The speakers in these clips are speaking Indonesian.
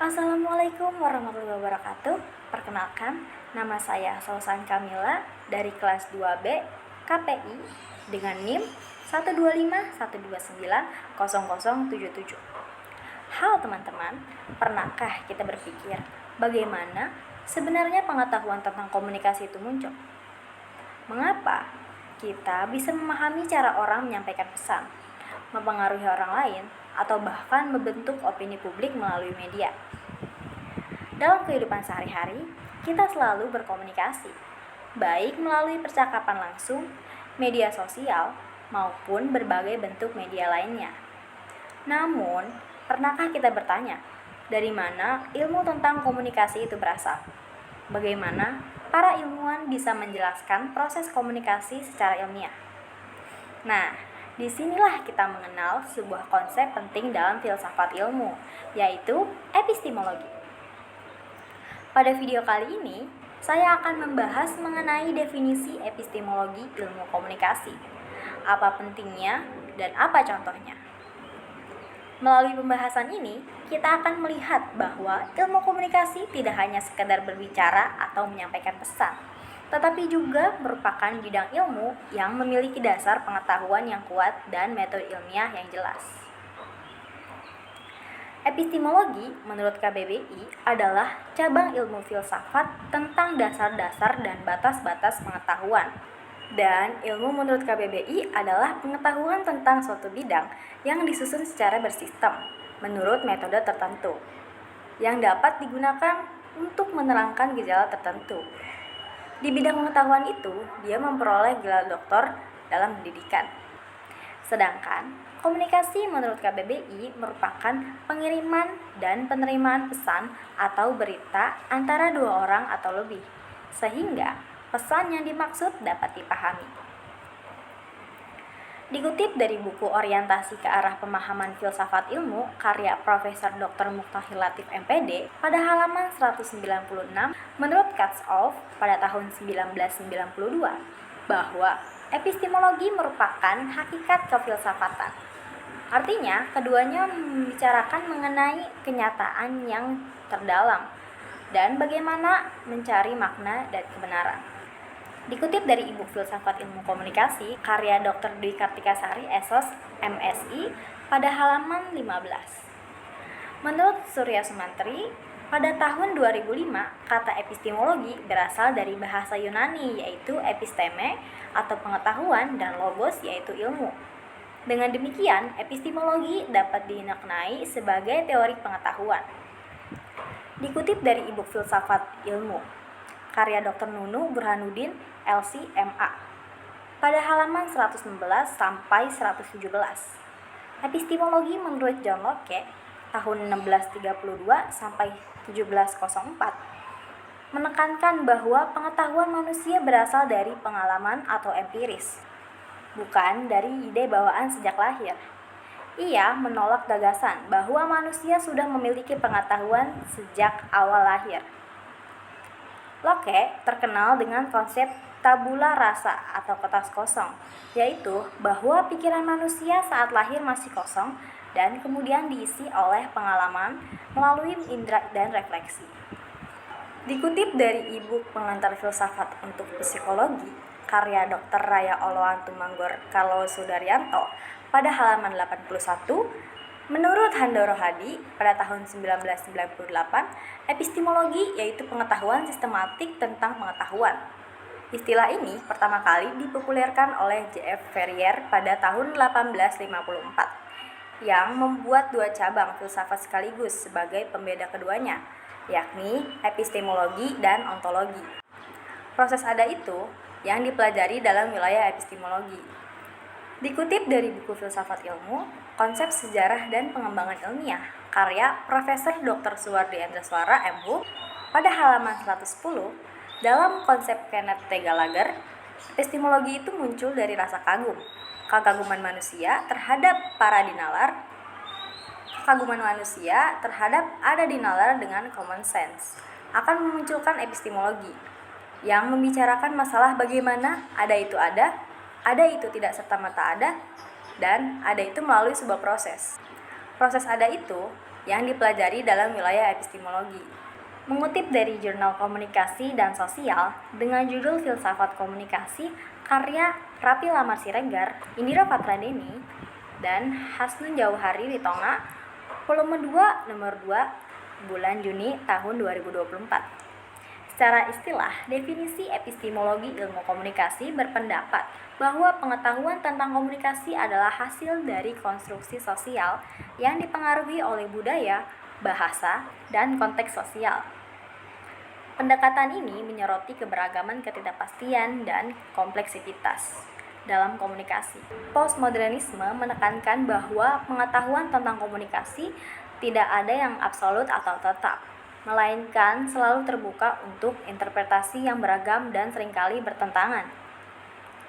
Assalamualaikum warahmatullahi wabarakatuh. Perkenalkan, nama saya Sausan Kamila dari kelas 2B KPI dengan NIM 12512900077. Halo teman-teman, pernahkah kita berpikir bagaimana sebenarnya pengetahuan tentang komunikasi itu muncul? Mengapa kita bisa memahami cara orang menyampaikan pesan, mempengaruhi orang lain, atau bahkan membentuk opini publik melalui media? Dalam kehidupan sehari-hari, kita selalu berkomunikasi, baik melalui percakapan langsung, media sosial, maupun berbagai bentuk media lainnya. Namun, pernahkah kita bertanya, dari mana ilmu tentang komunikasi itu berasal? Bagaimana para ilmuwan bisa menjelaskan proses komunikasi secara ilmiah? Nah, disinilah kita mengenal sebuah konsep penting dalam filsafat ilmu, yaitu epistemologi. Pada video kali ini, saya akan membahas mengenai definisi epistemologi ilmu komunikasi, apa pentingnya dan apa contohnya. Melalui pembahasan ini, kita akan melihat bahwa ilmu komunikasi tidak hanya sekedar berbicara atau menyampaikan pesan, tetapi juga merupakan bidang ilmu yang memiliki dasar pengetahuan yang kuat dan metode ilmiah yang jelas. Epistemologi menurut KBBI adalah cabang ilmu filsafat tentang dasar-dasar dan batas-batas pengetahuan. Dan ilmu menurut KBBI adalah pengetahuan tentang suatu bidang yang disusun secara bersistem menurut metode tertentu yang dapat digunakan untuk menerangkan gejala tertentu. Di bidang pengetahuan itu, dia memperoleh gelar doktor dalam pendidikan. Sedangkan komunikasi menurut KBBI merupakan pengiriman dan penerimaan pesan atau berita antara dua orang atau lebih, sehingga pesan yang dimaksud dapat dipahami. Dikutip dari buku Orientasi ke Arah Pemahaman Filsafat Ilmu karya Profesor Dr. Muktahir Latif MPD pada halaman 196, menurut Katz-Off pada tahun 1992 bahwa epistemologi merupakan hakikat kefilsafatan. Artinya, keduanya membicarakan mengenai kenyataan yang terdalam dan bagaimana mencari makna dan kebenaran. Dikutip dari e-book Filsafat Ilmu Komunikasi karya Dr. Dwi Kartikasari SOS MSI pada halaman 15. Menurut Surya Sumantri, pada tahun 2005, kata epistemologi berasal dari bahasa Yunani yaitu episteme atau pengetahuan dan logos yaitu ilmu. Dengan demikian, epistemologi dapat dimaknai sebagai teori pengetahuan. Dikutip dari e-book Filsafat Ilmu karya Dr. Nunu Burhanuddin LC.MA pada halaman 116 sampai 117. Epistemologi menurut John Locke tahun 1632 sampai 1704 menekankan bahwa pengetahuan manusia berasal dari pengalaman atau empiris, bukan dari ide bawaan sejak lahir. Ia menolak gagasan bahwa manusia sudah memiliki pengetahuan sejak awal lahir. Locke terkenal dengan konsep tabula rasa atau kertas kosong, yaitu bahwa pikiran manusia saat lahir masih kosong dan kemudian diisi oleh pengalaman melalui indera dan refleksi. Dikutip dari e-book Pengantar Filsafat untuk Psikologi karya Dr. Raya Oloan Tumanggor Carlo Sudaryanto pada halaman 81, menurut Handoro Hadi pada tahun 1998, epistemologi yaitu pengetahuan sistematik tentang pengetahuan. Istilah ini pertama kali dipopulerkan oleh J.F. Ferrier pada tahun 1854, yang membuat dua cabang filsafat sekaligus sebagai pembeda keduanya, yakni epistemologi dan ontologi. Proses ada itu yang dipelajari dalam wilayah epistemologi. Dikutip dari buku Filsafat Ilmu, Konsep Sejarah dan Pengembangan Ilmiah, karya Profesor Dr. Suwardi Endraswara MHu pada halaman 110, dalam konsep Kenneth T. Gallagher, epistemologi itu muncul dari rasa kagum, kekaguman manusia terhadap para dinalar, kekaguman manusia terhadap ada dinalar dengan common sense, akan memunculkan epistemologi, yang membicarakan masalah bagaimana ada itu tidak serta-merta ada, dan ada itu melalui sebuah proses. Proses ada itu yang dipelajari dalam wilayah epistemologi. Mengutip dari Jurnal Komunikasi dan Sosial dengan judul Filsafat Komunikasi karya Rapi Lamar Siregar, Indira Pratandeni, dan Hasnun Jauhari Ritonga, volume 2 nomor 2 bulan Juni tahun 2024. Secara istilah, definisi epistemologi ilmu komunikasi berpendapat bahwa pengetahuan tentang komunikasi adalah hasil dari konstruksi sosial yang dipengaruhi oleh budaya, bahasa, dan konteks sosial. Pendekatan ini menyoroti keberagaman ketidakpastian dan kompleksitas dalam komunikasi. Postmodernisme menekankan bahwa pengetahuan tentang komunikasi tidak ada yang absolut atau tetap, melainkan selalu terbuka untuk interpretasi yang beragam dan seringkali bertentangan.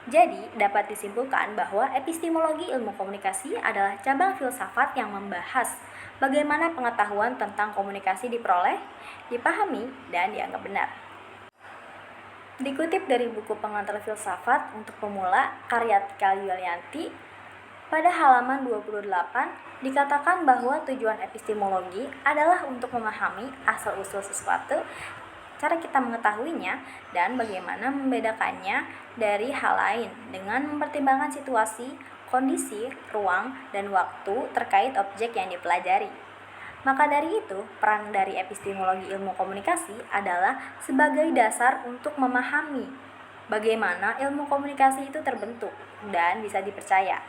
Jadi, dapat disimpulkan bahwa epistemologi ilmu komunikasi adalah cabang filsafat yang membahas bagaimana pengetahuan tentang komunikasi diperoleh, dipahami, dan dianggap benar. Dikutip dari buku Pengantar Filsafat untuk Pemula karya Tika Yulianti, pada halaman 28 dikatakan bahwa tujuan epistemologi adalah untuk memahami asal-usul sesuatu, cara kita mengetahuinya, dan bagaimana membedakannya dari hal lain dengan mempertimbangkan situasi, kondisi, ruang, dan waktu terkait objek yang dipelajari. Maka dari itu, peran dari epistemologi ilmu komunikasi adalah sebagai dasar untuk memahami bagaimana ilmu komunikasi itu terbentuk dan bisa dipercaya.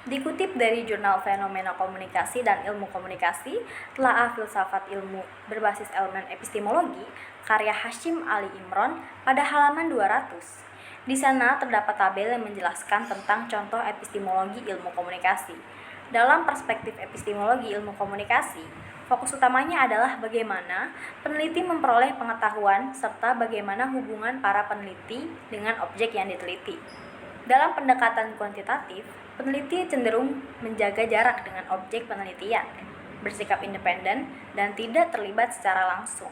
Dikutip dari Jurnal Fenomena Komunikasi dan Ilmu Komunikasi, Telaah Filsafat Ilmu Berbasis Elemen Epistemologi, karya Hasyim Ali Imron pada halaman 200. Di sana terdapat tabel yang menjelaskan tentang contoh epistemologi ilmu komunikasi. Dalam perspektif epistemologi ilmu komunikasi, fokus utamanya adalah bagaimana peneliti memperoleh pengetahuan serta bagaimana hubungan para peneliti dengan objek yang diteliti. Dalam pendekatan kuantitatif, peneliti cenderung menjaga jarak dengan objek penelitian, bersikap independen, dan tidak terlibat secara langsung.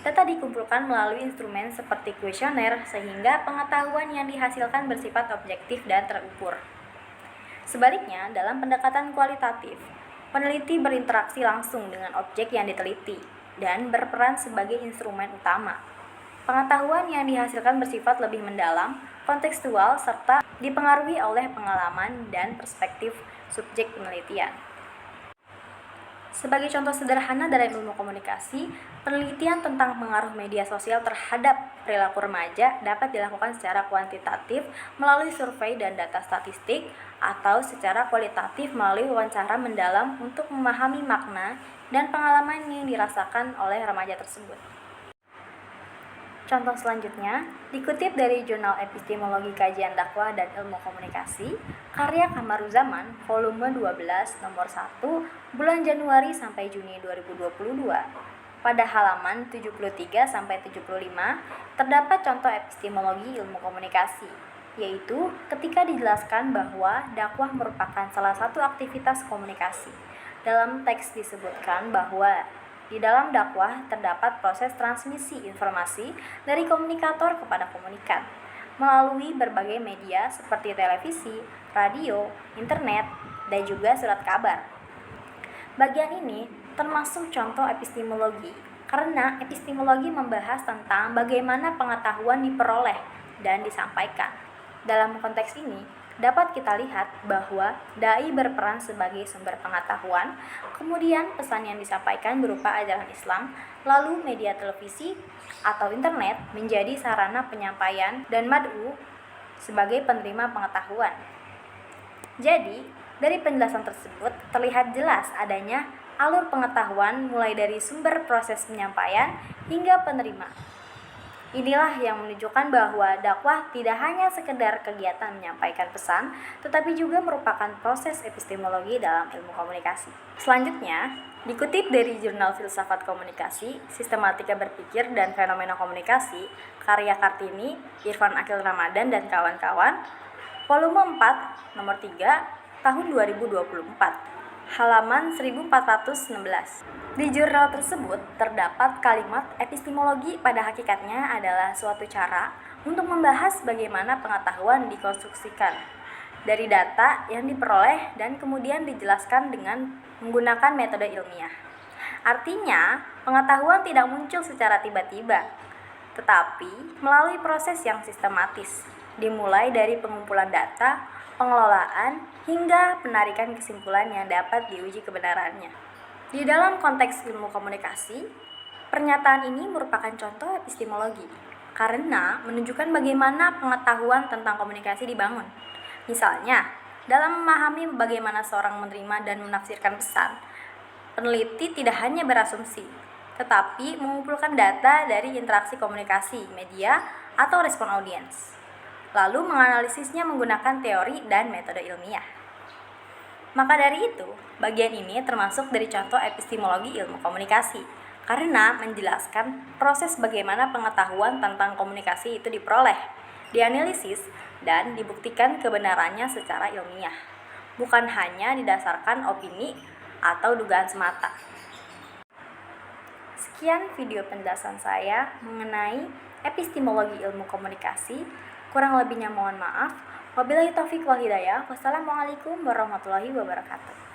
Data dikumpulkan melalui instrumen seperti kuesioner sehingga pengetahuan yang dihasilkan bersifat objektif dan terukur. Sebaliknya, dalam pendekatan kualitatif, peneliti berinteraksi langsung dengan objek yang diteliti dan berperan sebagai instrumen utama. Pengetahuan yang dihasilkan bersifat lebih mendalam, kontekstual, serta dipengaruhi oleh pengalaman dan perspektif subjek penelitian. Sebagai contoh sederhana dari ilmu komunikasi, penelitian tentang pengaruh media sosial terhadap perilaku remaja dapat dilakukan secara kuantitatif melalui survei dan data statistik atau secara kualitatif melalui wawancara mendalam untuk memahami makna dan pengalaman yang dirasakan oleh remaja tersebut. Contoh selanjutnya, dikutip dari Jurnal Epistemologi Kajian Dakwah dan Ilmu Komunikasi, karya Kamaruzaman, volume 12, nomor 1, bulan Januari sampai Juni 2022. Pada halaman 73-75, terdapat contoh epistemologi ilmu komunikasi, yaitu ketika dijelaskan bahwa dakwah merupakan salah satu aktivitas komunikasi. Dalam teks disebutkan bahwa di dalam dakwah terdapat proses transmisi informasi dari komunikator kepada komunikan melalui berbagai media seperti televisi, radio, internet, dan juga surat kabar. Bagian ini termasuk contoh epistemologi karena epistemologi membahas tentang bagaimana pengetahuan diperoleh dan disampaikan. Dalam konteks ini, dapat kita lihat bahwa dai berperan sebagai sumber pengetahuan, kemudian pesan yang disampaikan berupa ajaran Islam, lalu media televisi atau internet menjadi sarana penyampaian dan mad'u sebagai penerima pengetahuan. Jadi, dari penjelasan tersebut terlihat jelas adanya alur pengetahuan mulai dari sumber proses penyampaian hingga penerima. Inilah yang menunjukkan bahwa dakwah tidak hanya sekedar kegiatan menyampaikan pesan, tetapi juga merupakan proses epistemologi dalam ilmu komunikasi. Selanjutnya, dikutip dari Jurnal Filsafat Komunikasi, Sistematika Berpikir dan Fenomena Komunikasi, karya Kartini, Irfan Akhil Ramadan, dan kawan-kawan, volume 4, nomor 3, tahun 2024. Halaman 1416. Di jurnal tersebut terdapat kalimat epistemologi pada hakikatnya adalah suatu cara untuk membahas bagaimana pengetahuan dikonstruksikan dari data yang diperoleh dan kemudian dijelaskan dengan menggunakan metode ilmiah. Artinya, pengetahuan tidak muncul secara tiba-tiba, tetapi melalui proses yang sistematis, dimulai dari pengumpulan data, pengelolaan, hingga penarikan kesimpulan yang dapat diuji kebenarannya. Di dalam konteks ilmu komunikasi, pernyataan ini merupakan contoh epistemologi karena menunjukkan bagaimana pengetahuan tentang komunikasi dibangun. Misalnya, dalam memahami bagaimana seorang menerima dan menafsirkan pesan, peneliti tidak hanya berasumsi, tetapi mengumpulkan data dari interaksi komunikasi, media, atau respon audiens, lalu menganalisisnya menggunakan teori dan metode ilmiah. Maka dari itu, bagian ini termasuk dari contoh epistemologi ilmu komunikasi, karena menjelaskan proses bagaimana pengetahuan tentang komunikasi itu diperoleh, dianalisis, dan dibuktikan kebenarannya secara ilmiah, bukan hanya didasarkan opini atau dugaan semata. Sekian video penjelasan saya mengenai epistemologi ilmu komunikasi. Kurang lebihnya mohon maaf. Wabillahi taufiq wal hidayah. Wassalamualaikum warahmatullahi wabarakatuh.